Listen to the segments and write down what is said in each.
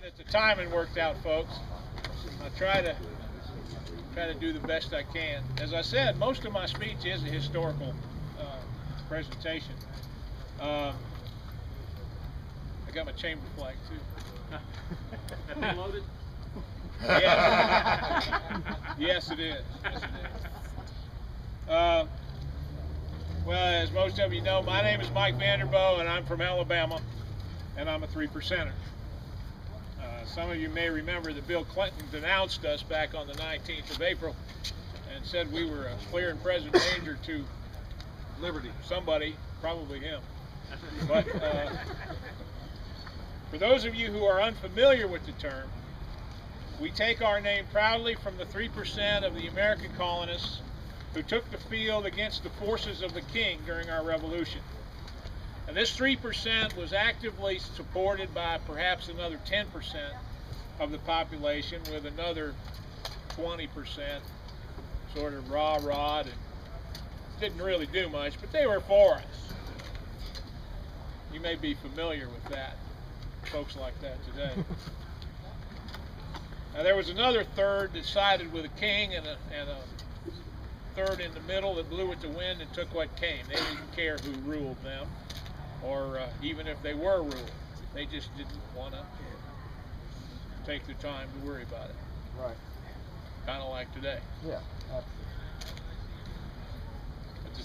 that the timing worked out, folks. I'll try to do the best I can. As I said, most of my speech is a historical presentation. I got my chamber flag too. That loaded? Yes. Yes, it is. Yes, it is. Well, as most of you know, my name is Mike Vanderbough, and I'm from Alabama, and I'm a 3%er. Some of you may remember that Bill Clinton denounced us back on the 19th of April and said we were a clear and present danger to liberty. Somebody, probably him. But for those of you who are unfamiliar with the term, we take our name proudly from the 3% of the American colonists who took the field against the forces of the king during our revolution. And this 3% was actively supported by perhaps another 10% of the population, with another 20% sort of rah-rahed and didn't really do much, but they were for us. You may be familiar with that, folks like that today. Now there was another third that sided with the king, and a third in the middle that blew at the wind and took what came. They didn't care who ruled them, or even if they were ruled. They just didn't want to take the time to worry about it. Right. Kind of like today. Yeah, absolutely. But the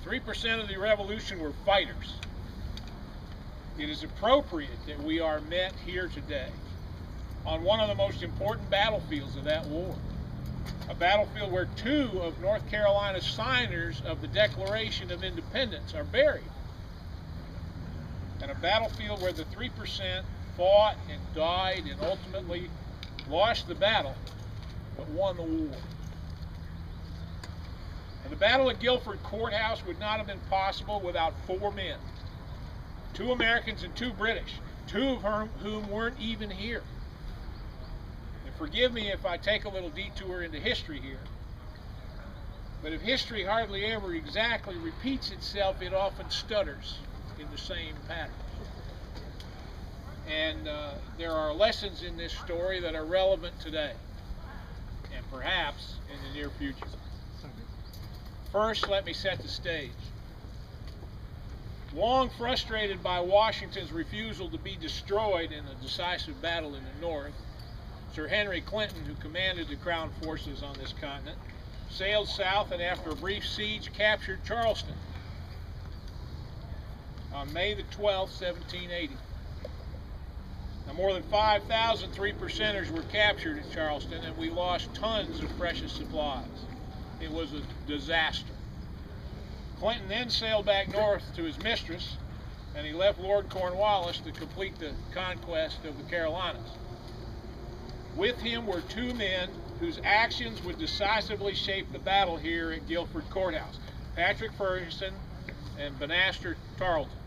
3% of the revolution were fighters. It is appropriate that we are met here today on one of the most important battlefields of that war. A battlefield where two of North Carolina's signers of the Declaration of Independence are buried. And a battlefield where the 3% fought and died and ultimately lost the battle, but won the war. And the Battle of Guilford Courthouse would not have been possible without 4 men. 2 Americans and 2 British, 2 of whom weren't even here. And forgive me if I take a little detour into history here, but if history hardly ever exactly repeats itself, it often stutters in the same pattern. And there are lessons in this story that are relevant today, and perhaps in the near future. First, let me set the stage. Long frustrated by Washington's refusal to be destroyed in a decisive battle in the North, Sir Henry Clinton, who commanded the Crown forces on this continent, sailed south and after a brief siege captured Charleston on May the 12th, 1780. Now, more than 5,000 3%ers were captured at Charleston, and we lost tons of precious supplies. It was a disaster. Clinton then sailed back north to his mistress, and he left Lord Cornwallis to complete the conquest of the Carolinas. With him were 2 men whose actions would decisively shape the battle here at Guilford Courthouse: Patrick Ferguson and Vanderbough Tarleton.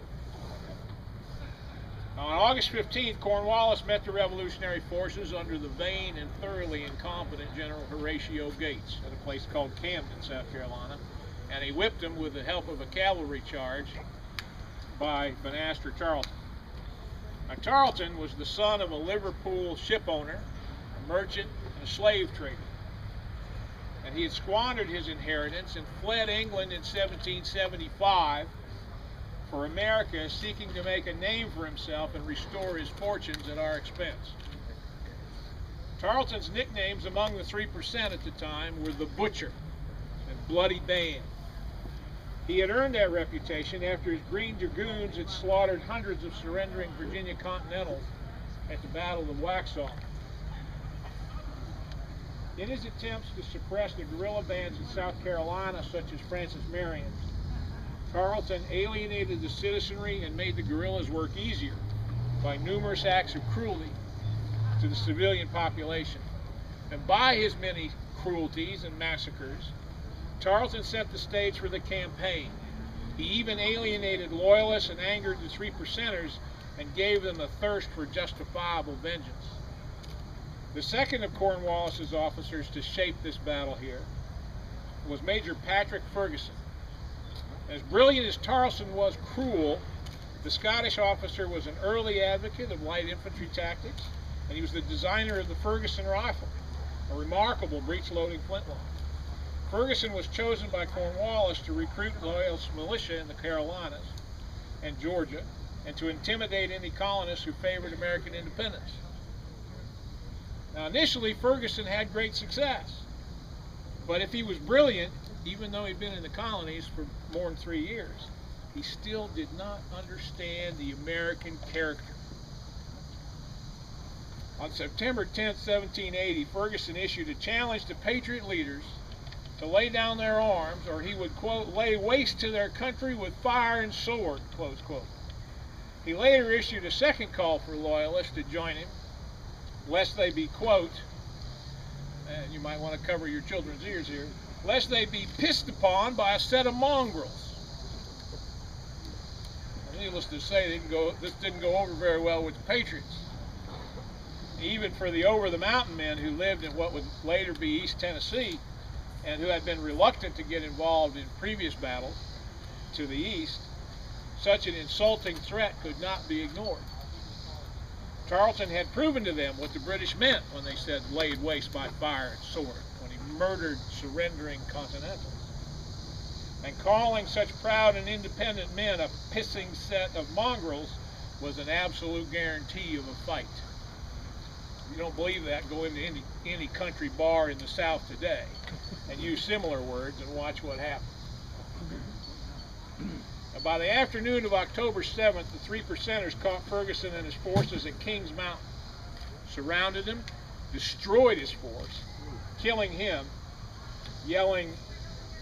On August 15th, Cornwallis met the revolutionary forces under the vain and thoroughly incompetent General Horatio Gates at a place called Camden, South Carolina, and he whipped him with the help of a cavalry charge by Vanderbough Tarleton. Now, Tarleton was the son of a Liverpool ship owner, a merchant, and a slave trader. And he had squandered his inheritance and fled England in 1775 for America, seeking to make a name for himself and restore his fortunes at our expense. Tarleton's nicknames among the 3% at the time were the Butcher and Bloody Band. He had earned that reputation after his Green Dragoons had slaughtered hundreds of surrendering Virginia Continentals at the Battle of Waxhaw. In his attempts to suppress the guerrilla bands in South Carolina, such as Francis Marion's, Tarleton alienated the citizenry and made the guerrillas work easier by numerous acts of cruelty to the civilian population. And by his many cruelties and massacres, Tarleton set the stage for the campaign. He even alienated loyalists and angered the 3%ers and gave them a thirst for justifiable vengeance. The second of Cornwallis's officers to shape this battle here was Major Patrick Ferguson. As brilliant as Tarleton was cruel, The Scottish officer was an early advocate of light infantry tactics, and he was the designer of the Ferguson rifle, a remarkable breech-loading flintlock. Ferguson was chosen by Cornwallis to recruit Loyalist militia in the Carolinas and Georgia, and to intimidate any colonists who favored American independence. Now, initially, Ferguson had great success, but if he was brilliant, even though he'd been in the colonies for more than 3 years, he still did not understand the American character. On September 10, 1780, Ferguson issued a challenge to Patriot leaders to lay down their arms, or he would, quote, lay waste to their country with fire and sword, close quote. He later issued a second call for Loyalists to join him, lest they be, quote, and you might want to cover your children's ears here, lest they be pissed upon by a set of mongrels. Needless to say, this didn't go over very well with the Patriots. Even for the over-the-mountain men who lived in what would later be East Tennessee, and who had been reluctant to get involved in previous battles to the east, such an insulting threat could not be ignored. Tarleton had proven to them what the British meant when they said laid waste by fire and sword, when he murdered surrendering Continentals. And calling such proud and independent men a pissing set of mongrels was an absolute guarantee of a fight. If you don't believe that, go into any country bar in the South today and use similar words and watch what happens. Now, by the afternoon of October 7th, the 3 percenters caught Ferguson and his forces at Kings Mountain, surrounded him, destroyed his force, killing him, yelling,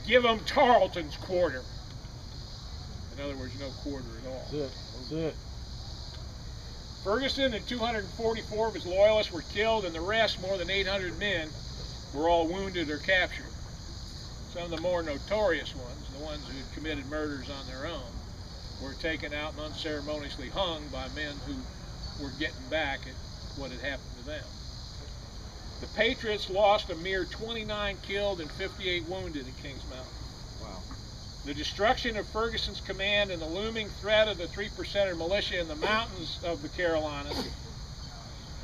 "Give them Tarleton's quarter." In other words, no quarter at all. That's it. That's it. Ferguson and 244 of his loyalists were killed, and the rest, more than 800 men, were all wounded or captured. Some of the more notorious ones, the ones who had committed murders on their own, were taken out and unceremoniously hung by men who were getting back at what had happened to them. The Patriots lost a mere 29 killed and 58 wounded at Kings Mountain. Wow. The destruction of Ferguson's command and the looming threat of the 3 percenter militia in the mountains of the Carolinas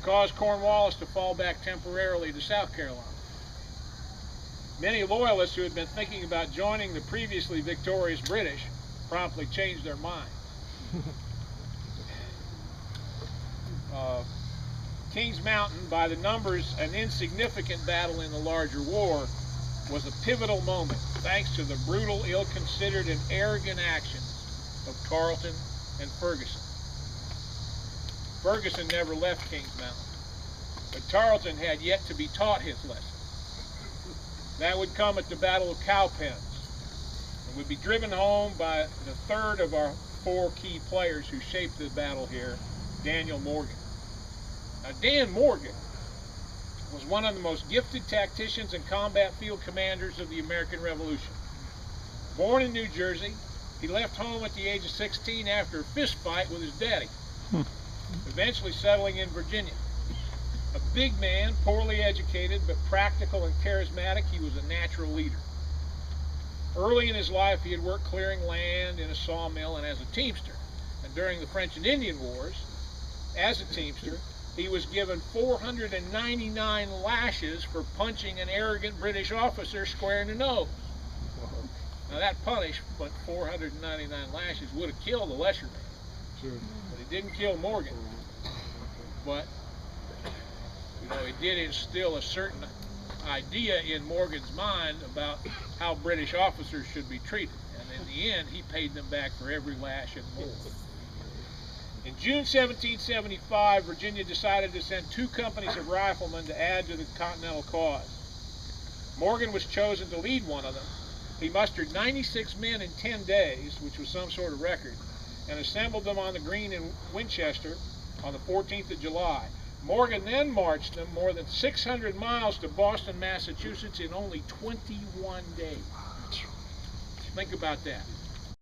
caused Cornwallis to fall back temporarily to South Carolina. Many loyalists who had been thinking about joining the previously victorious British promptly changed their minds. Kings Mountain, by the numbers an insignificant battle in the larger war, was a pivotal moment thanks to the brutal, ill-considered, and arrogant actions of Tarleton and Ferguson. Ferguson never left Kings Mountain, but Tarleton had yet to be taught his lesson. That would come at the Battle of Cowpens, and would be driven home by the third of our 4 key players who shaped the battle here, Daniel Morgan. Now, Dan Morgan was one of the most gifted tacticians and combat field commanders of the American Revolution. Born in New Jersey, he left home at the age of 16 after a fist fight with his daddy, eventually settling in Virginia. A big man, poorly educated, but practical and charismatic, he was a natural leader. Early in his life, he had worked clearing land in a sawmill and as a teamster. And during the French and Indian Wars, as a teamster, he was given 499 lashes for punching an arrogant British officer square in the nose. Now that punishment, 499 lashes, would have killed the lesser man. Sure. But it didn't kill Morgan. But, you know, it did instill a certain idea in Morgan's mind about how British officers should be treated. And in the end, he paid them back for every lash and more. In June 1775, Virginia decided to send 2 companies of riflemen to add to the Continental cause. Morgan was chosen to lead one of them. He mustered 96 men in 10 days, which was some sort of record, and assembled them on the green in Winchester on the 14th of July. Morgan then marched them more than 600 miles to Boston, Massachusetts in only 21 days. Think about that.